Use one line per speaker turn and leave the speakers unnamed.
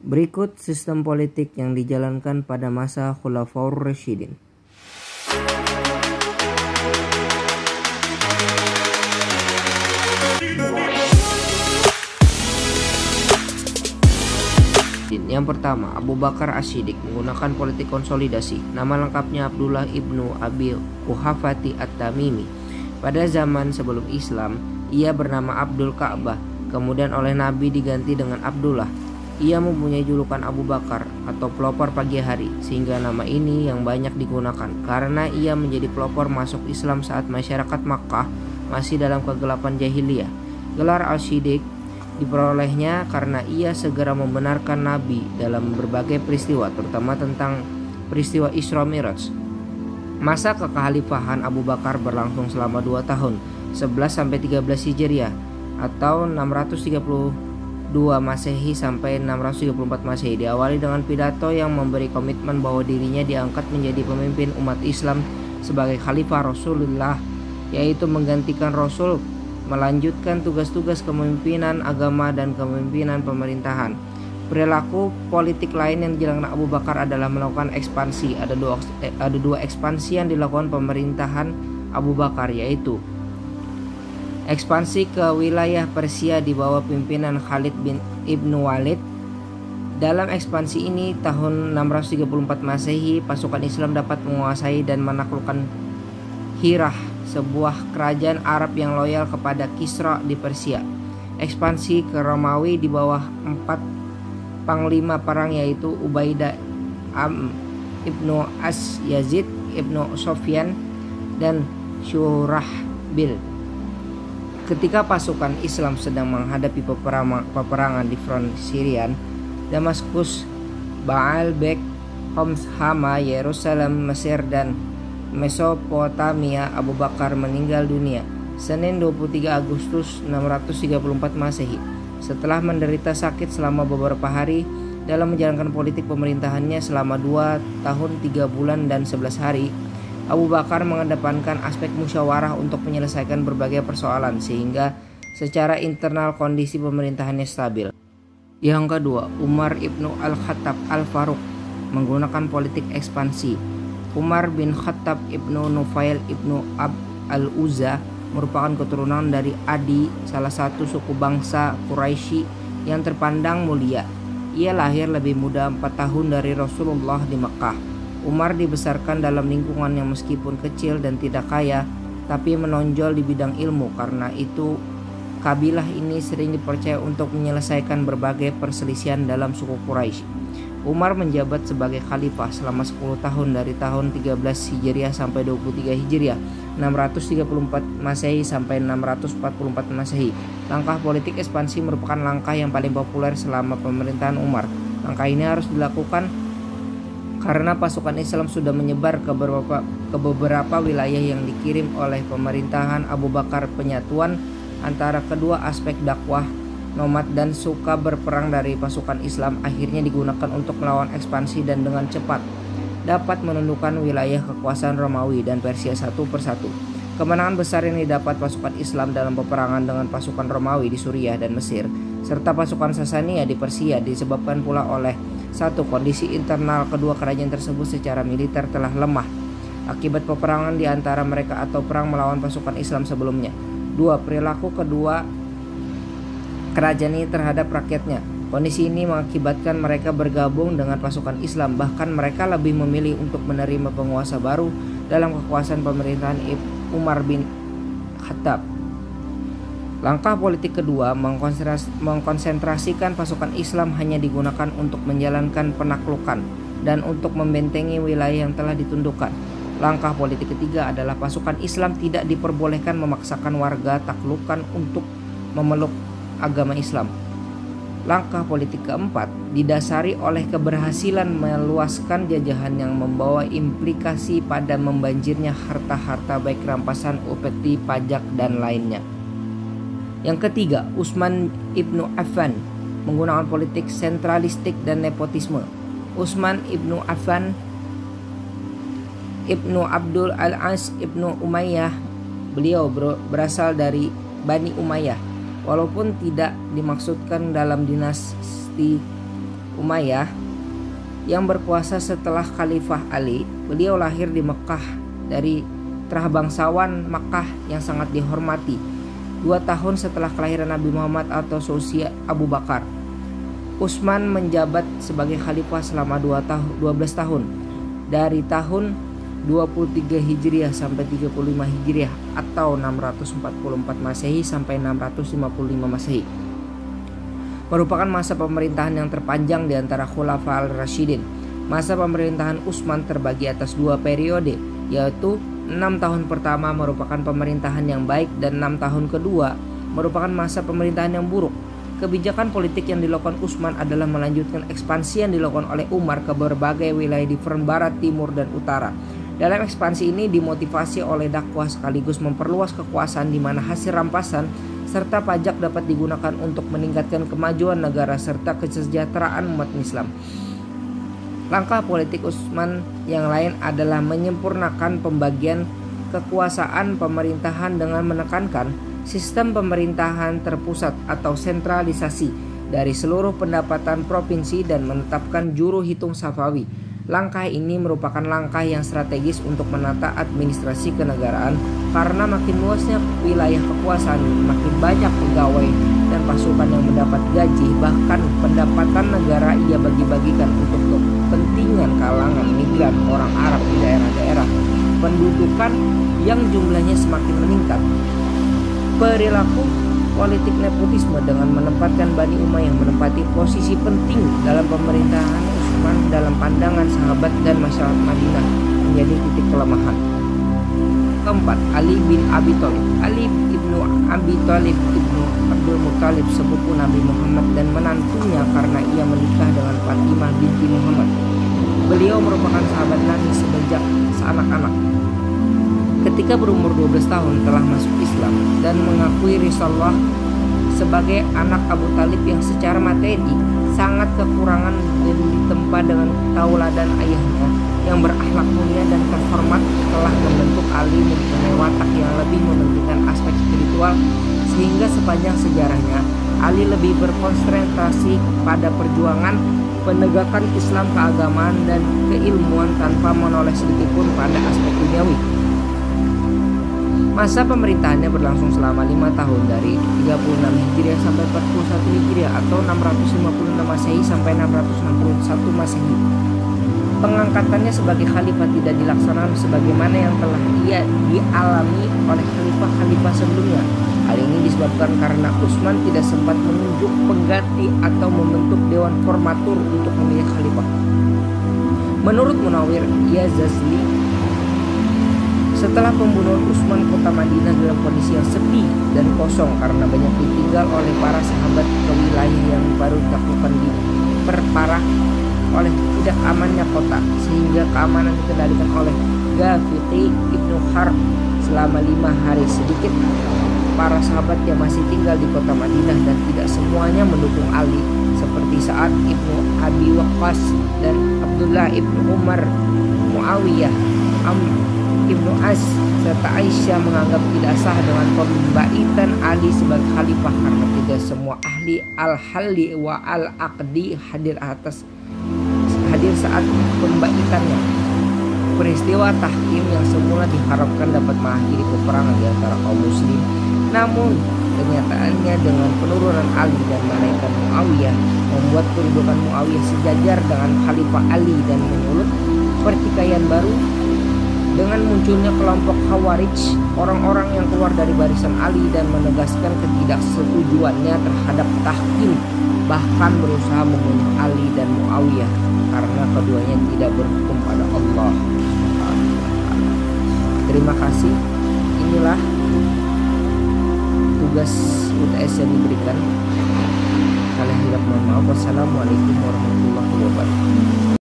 Berikut sistem politik yang dijalankan pada masa Khulafaur Rasyidin. Yang pertama, Abu Bakar As-Siddiq menggunakan politik konsolidasi. Nama lengkapnya Abdullah ibnu Abi Quhafati At-Tamimi. Pada zaman sebelum Islam, ia bernama Abdul Ka'bah, kemudian oleh Nabi diganti dengan Abdullah. Ia mempunyai julukan Abu Bakar atau pelopor pagi hari, sehingga nama ini yang banyak digunakan karena ia menjadi pelopor masuk Islam saat masyarakat Makkah masih dalam kegelapan jahiliyah. Gelar Al-Siddiq diperolehnya karena ia segera membenarkan Nabi dalam berbagai peristiwa, terutama tentang peristiwa Isra Mi'raj. Masa kekhalifahan Abu Bakar berlangsung selama 2 tahun, 11-13 Hijriah atau 632 Masehi sampai 634 Masehi, diawali dengan pidato yang memberi komitmen bahwa dirinya diangkat menjadi pemimpin umat Islam sebagai khalifah Rasulullah, yaitu menggantikan Rasul, melanjutkan tugas-tugas kepemimpinan agama dan kepemimpinan pemerintahan. Perilaku politik lain yang dijalankan Abu Bakar adalah melakukan ekspansi. Ada dua ekspansi yang dilakukan pemerintahan Abu Bakar, yaitu ekspansi ke wilayah Persia di bawah pimpinan Khalid bin Ibnu Walid. Dalam ekspansi ini, tahun 634 Masehi, pasukan Islam dapat menguasai dan menaklukkan Hirah, sebuah kerajaan Arab yang loyal kepada Kisra di Persia. Ekspansi ke Romawi di bawah 4 panglima perang, yaitu Ubaidah ibnu As, Yazid ibnu Sofyan, dan Syurahbil. Ketika pasukan Islam sedang menghadapi peperangan di front Syrian, Damaskus, Baalbek, Homs, Hama, Yerusalem, Mesir, dan Mesopotamia, Abu Bakar meninggal dunia Senin 23 Agustus 634 Masehi. Setelah menderita sakit selama beberapa hari dalam menjalankan politik pemerintahannya selama 2 tahun 3 bulan dan 11 hari, Abu Bakar mengedepankan aspek musyawarah untuk menyelesaikan berbagai persoalan sehingga secara internal kondisi pemerintahannya stabil. Yang kedua, Umar ibnu Al-Khattab Al-Faruq menggunakan politik ekspansi. Umar bin Khattab ibnu Nufail ibnu Ab al-Uzza merupakan keturunan dari Adi, salah satu suku bangsa Quraisy yang terpandang mulia. Ia lahir lebih muda 4 tahun dari Rasulullah di Mekah. Umar dibesarkan dalam lingkungan yang meskipun kecil dan tidak kaya, tapi menonjol di bidang ilmu. Karena itu, kabilah ini sering dipercaya untuk menyelesaikan berbagai perselisihan dalam suku Quraisy. Umar menjabat sebagai khalifah selama 10 tahun dari tahun 13 Hijriah sampai 23 Hijriah, 634 Masehi sampai 644 Masehi. Langkah politik ekspansi merupakan langkah yang paling populer selama pemerintahan Umar. Langkah ini harus dilakukan karena pasukan Islam sudah menyebar ke beberapa wilayah yang dikirim oleh pemerintahan Abu Bakar. Penyatuan antara kedua aspek dakwah, nomad, dan suka berperang dari pasukan Islam akhirnya digunakan untuk melawan ekspansi dan dengan cepat dapat menundukkan wilayah kekuasaan Romawi dan Persia satu persatu. Kemenangan besar yang didapat pasukan Islam dalam peperangan dengan pasukan Romawi di Suriah dan Mesir serta pasukan Sasania di Persia disebabkan pula oleh satu, kondisi internal kedua kerajaan tersebut secara militer telah lemah akibat peperangan di antara mereka atau perang melawan pasukan Islam sebelumnya. 2, perilaku kedua kerajaan ini terhadap rakyatnya. Kondisi ini mengakibatkan mereka bergabung dengan pasukan Islam, bahkan mereka lebih memilih untuk menerima penguasa baru dalam kekuasaan pemerintahan Umar bin Khattab. Langkah politik kedua mengkonsentrasikan pasukan Islam hanya digunakan untuk menjalankan penaklukan dan untuk membentengi wilayah yang telah ditundukkan. Langkah politik ketiga adalah pasukan Islam tidak diperbolehkan memaksakan warga taklukan untuk memeluk agama Islam. Langkah politik keempat didasari oleh keberhasilan meluaskan jajahan yang membawa implikasi pada membanjirnya harta-harta baik rampasan, upeti, pajak, dan lainnya. Yang ketiga, Utsman ibnu Affan menggunakan politik sentralistik dan nepotisme. Utsman ibnu Affan ibnu Abdul al-As ibnu Umayyah, beliau berasal dari Bani Umayyah. Walaupun tidak dimaksudkan dalam dinasti Umayyah yang berkuasa setelah Khalifah Ali. Beliau lahir di Mekah dari terah bangsawan Makkah yang sangat dihormati 2 tahun setelah kelahiran Nabi Muhammad atau seusia Abu Bakar. Utsman menjabat sebagai khalifah selama 12 tahun dari tahun 23 Hijriah sampai 35 Hijriah atau 644 Masehi sampai 655 Masehi. Merupakan masa pemerintahan yang terpanjang di antara Khulafa al-Rasyidin. Masa pemerintahan Utsman terbagi atas 2 periode, yaitu 6 tahun pertama merupakan pemerintahan yang baik dan 6 tahun kedua merupakan masa pemerintahan yang buruk. Kebijakan politik yang dilakukan Utsman adalah melanjutkan ekspansi yang dilakukan oleh Umar ke berbagai wilayah di front barat, timur, dan utara. Dalam ekspansi ini dimotivasi oleh dakwah sekaligus memperluas kekuasaan di mana hasil rampasan serta pajak dapat digunakan untuk meningkatkan kemajuan negara serta kesejahteraan umat Islam. Langkah politik Utsman yang lain adalah menyempurnakan pembagian kekuasaan pemerintahan dengan menekankan sistem pemerintahan terpusat atau sentralisasi dari seluruh pendapatan provinsi dan menetapkan juru hitung Safawi. Langkah ini merupakan langkah yang strategis untuk menata administrasi kenegaraan karena makin luasnya wilayah kekuasaan, makin banyak pegawai dan pasukan yang mendapat gaji, bahkan pendapatan negara ia bagi-bagikan untuk kepentingan kalangan migran orang Arab di daerah-daerah pendudukan yang jumlahnya semakin meningkat. Perilaku politik nepotisme dengan menempatkan Bani Umayyah menempati posisi penting dalam pemerintahan Utsman dalam pandangan sahabat dan masyarakat Madinah menjadi titik kelemahan. Keempat, Ali bin Abi Thalib. Ali ibnu Abi Thalib ibnu Abdul Muthalib sepupu Nabi Muhammad dan menantunya karena ia menikah dengan Fatimah binti Muhammad. Beliau merupakan sahabat Nabi sejak seanak-anak. Ketika berumur 12 tahun telah masuk Islam dan mengakui risalah sebagai anak Abu Talib yang secara materi sangat kekurangan dan ditempa dengan tauladan ayahnya yang berakhlak mulia dan terhormat telah membentuk Ali mempunyai watak yang lebih mementingkan aspek spiritual sehingga sepanjang sejarahnya Ali lebih berkonsentrasi pada perjuangan penegakan Islam keagamaan dan keilmuan tanpa menoleh sedikitpun pada aspek duniawi. Masa pemerintahannya berlangsung selama 5 tahun dari 36 Hijriah sampai 41 Hijriah atau 656 Masehi sampai 661 Masehi. Pengangkatannya sebagai khalifah tidak dilaksanakan sebagaimana yang telah dialami oleh khalifah-khalifah sebelumnya. Hal ini disebabkan karena Utsman tidak sempat menunjuk pengganti atau membentuk dewan formatur untuk memilih khalifah. Menurut Munawir Yazazli, setelah pembunuhan Utsman, kota Madinah dalam kondisi yang sepi dan kosong karena banyak ditinggal oleh para sahabat ke wilayah yang baru ditaklukkan, diperparah oleh tidak amannya kota sehingga keamanan dikendalikan oleh Ghafiqi ibnu Harb selama 5 hari. Sedikit para sahabat yang masih tinggal di kota Madinah dan tidak semuanya mendukung Ali seperti Sa'ad ibnu Abi Waqqas dan Abdullah ibnu Umar, Muawiyah, Ibnu As serta Aisyah menganggap tidak sah dengan pembaitan Ali sebagai khalifah karena tidak semua ahli al-halli wa al-aqdi hadir saat pembaitannya. Peristiwa tahkim yang semula diharapkan dapat mengakhiri peperangan di antara kaum muslim, namun kenyataannya dengan penurunan Ali dan menaikkan Muawiyah membuat kedudukan Muawiyah sejajar dengan khalifah Ali dan menyulut pertikaian baru. Dengan munculnya kelompok Khawarij, orang-orang yang keluar dari barisan Ali dan menegaskan ketidaksetujuannya terhadap tahkim, bahkan berusaha membunuh Ali dan Muawiyah karena keduanya tidak berhukum pada Allah. Terima kasih. Inilah tugas UTS yang diberikan. Kalian tidak mohon maaf. Wassalamualaikum warahmatullahi wabarakatuh.